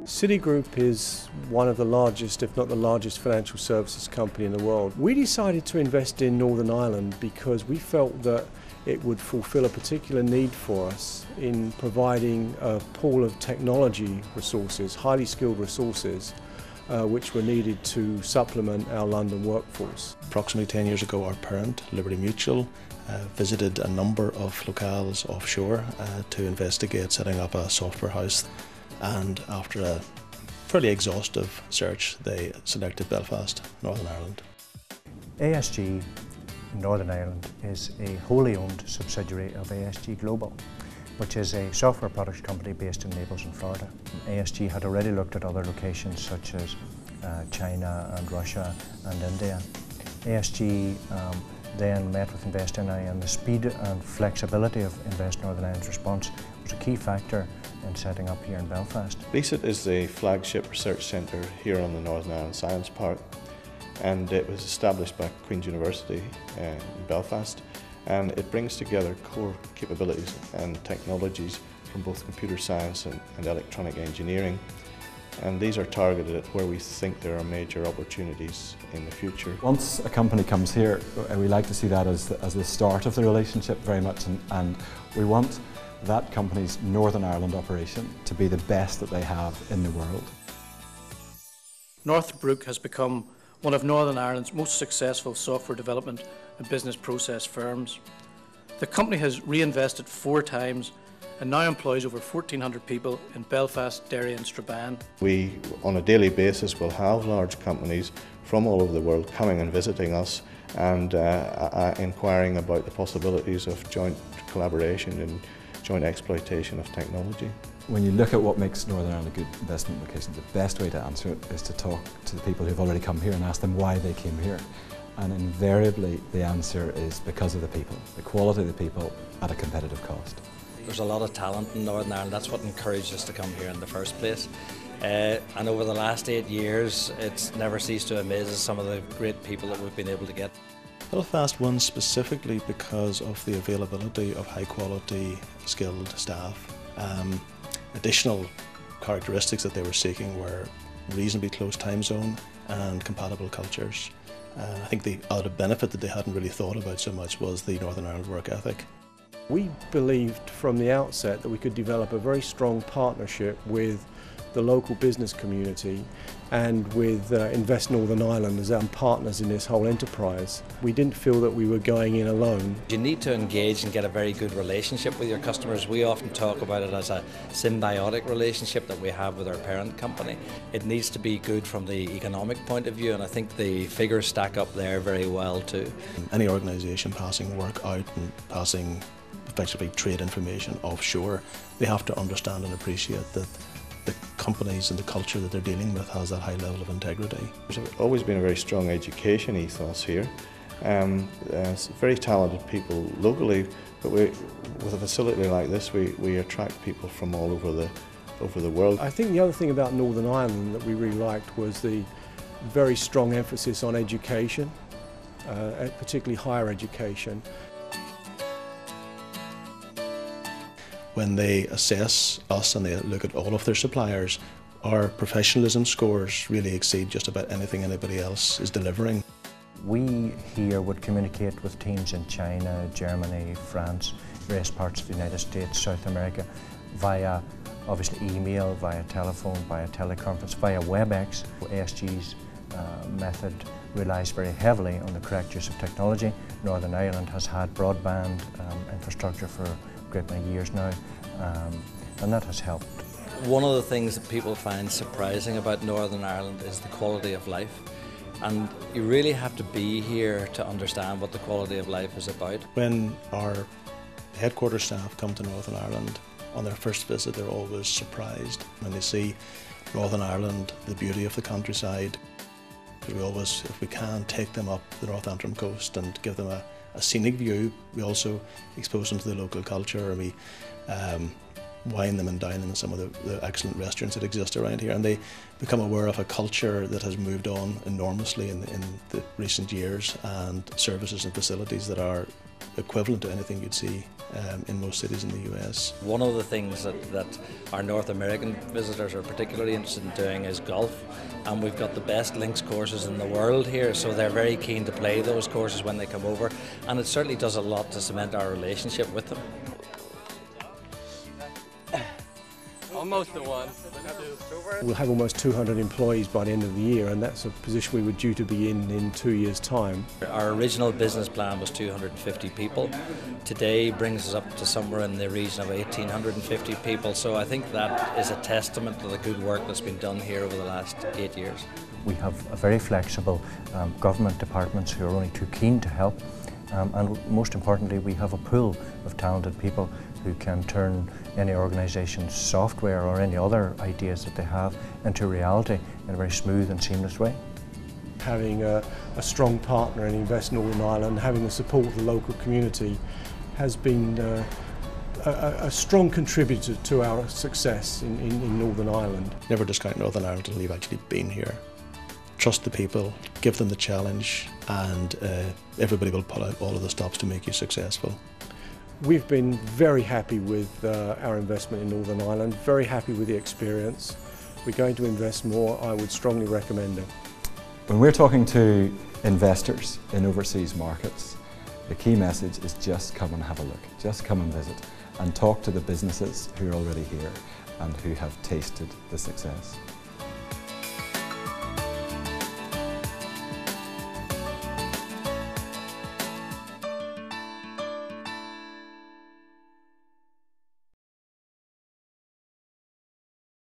Citigroup is one of the largest, if not the largest, financial services company in the world. We decided to invest in Northern Ireland because we felt that it would fulfill a particular need for us in providing a pool of technology resources, highly skilled resources, which were needed to supplement our London workforce. Approximately 10 years ago, our parent, Liberty Mutual, visited a number of locales offshore to investigate setting up a software house, and after a fairly exhaustive search they selected Belfast, Northern Ireland. ASG Northern Ireland is a wholly owned subsidiary of ASG Global, which is a software products company based in Naples in Florida. ASG had already looked at other locations such as China and Russia and India. ASG then met with InvestNI, and the speed and flexibility of Invest Northern Ireland's response was a key factor in setting up here in Belfast. LESIT is the flagship research centre here on the Northern Ireland Science Park, and it was established by Queen's University in Belfast, and it brings together core capabilities and technologies from both computer science and electronic engineering, and these are targeted at where we think there are major opportunities in the future. Once a company comes here, we like to see that as the start of the relationship very much, and we want that company's Northern Ireland operation to be the best that they have in the world. Northbrook has become one of Northern Ireland's most successful software development and business process firms. The company has reinvested 4 times and now employs over 1,400 people in Belfast, Derry and Strabane. We, on a daily basis, will have large companies from all over the world coming and visiting us and inquiring about the possibilities of joint collaboration and joint exploitation of technology. When you look at what makes Northern Ireland a good investment location, the best way to answer it is to talk to the people who've already come here and ask them why they came here. And invariably the answer is because of the people, the quality of the people at a competitive cost. There's a lot of talent in Northern Ireland. That's what encouraged us to come here in the first place. And over the last 8 years, it's never ceased to amaze us some of the great people that we've been able to get. Belfast won specifically because of the availability of high quality skilled staff. Additional characteristics that they were seeking were reasonably close time zone and compatible cultures. I think the added benefit that they hadn't really thought about so much was the Northern Ireland work ethic. We believed from the outset that we could develop a very strong partnership with the local business community and with Invest Northern Ireland as our partners in this whole enterprise. We didn't feel that we were going in alone. You need to engage and get a very good relationship with your customers. We often talk about it as a symbiotic relationship that we have with our parent company. It needs to be good from the economic point of view, and I think the figures stack up there very well too. Any organisation passing work out and passing effectively trade information offshore, they have to understand and appreciate that the companies and the culture that they're dealing with has that high level of integrity. There's always been a very strong education ethos here. Very talented people locally, but with a facility like this we attract people from all over the world. I think the other thing about Northern Ireland that we really liked was the very strong emphasis on education, particularly higher education. When they assess us and they look at all of their suppliers, our professionalism scores really exceed just about anything anybody else is delivering. We here would communicate with teams in China, Germany, France, various parts of the United States, South America, via obviously email, via telephone, via teleconference, via WebEx. ASG's method relies very heavily on the correct use of technology. Northern Ireland has had broadband infrastructure for great many years now, and that has helped. One of the things that people find surprising about Northern Ireland is the quality of life, and you really have to be here to understand what the quality of life is about. When our headquarters staff come to Northern Ireland on their first visit, they're always surprised when they see Northern Ireland, the beauty of the countryside. We always, if we can, take them up the North Antrim coast and give them a scenic view. We also expose them to the local culture, and we wine them and dine them in some of the excellent restaurants that exist around here, and they become aware of a culture that has moved on enormously in the recent years, and services and facilities that are equivalent to anything you'd see in most cities in the US. One of the things that our North American visitors are particularly interested in doing is golf, and we've got the best links courses in the world here, so they're very keen to play those courses when they come over, and it certainly does a lot to cement our relationship with them. Almost the one. We'll have almost 200 employees by the end of the year, and that's a position we were due to be in 2 years' time. Our original business plan was 250 people. Today brings us up to somewhere in the region of 1,850 people, so I think that is a testament to the good work that's been done here over the last 8 years. We have a very flexible government departments who are only too keen to help, and most importantly we have a pool of talented people who can turn any organisation's software or any other ideas that they have into reality in a very smooth and seamless way. Having a strong partner in Invest Northern Ireland, having the support of the local community has been a strong contributor to our success in Northern Ireland. Never discount Northern Ireland until you've actually been here. Trust the people, give them the challenge, and everybody will pull out all of the stops to make you successful. We've been very happy with our investment in Northern Ireland, very happy with the experience. We're going to invest more. I would strongly recommend it. When we're talking to investors in overseas markets, the key message is just come and have a look, just come and visit and talk to the businesses who are already here and who have tasted the success.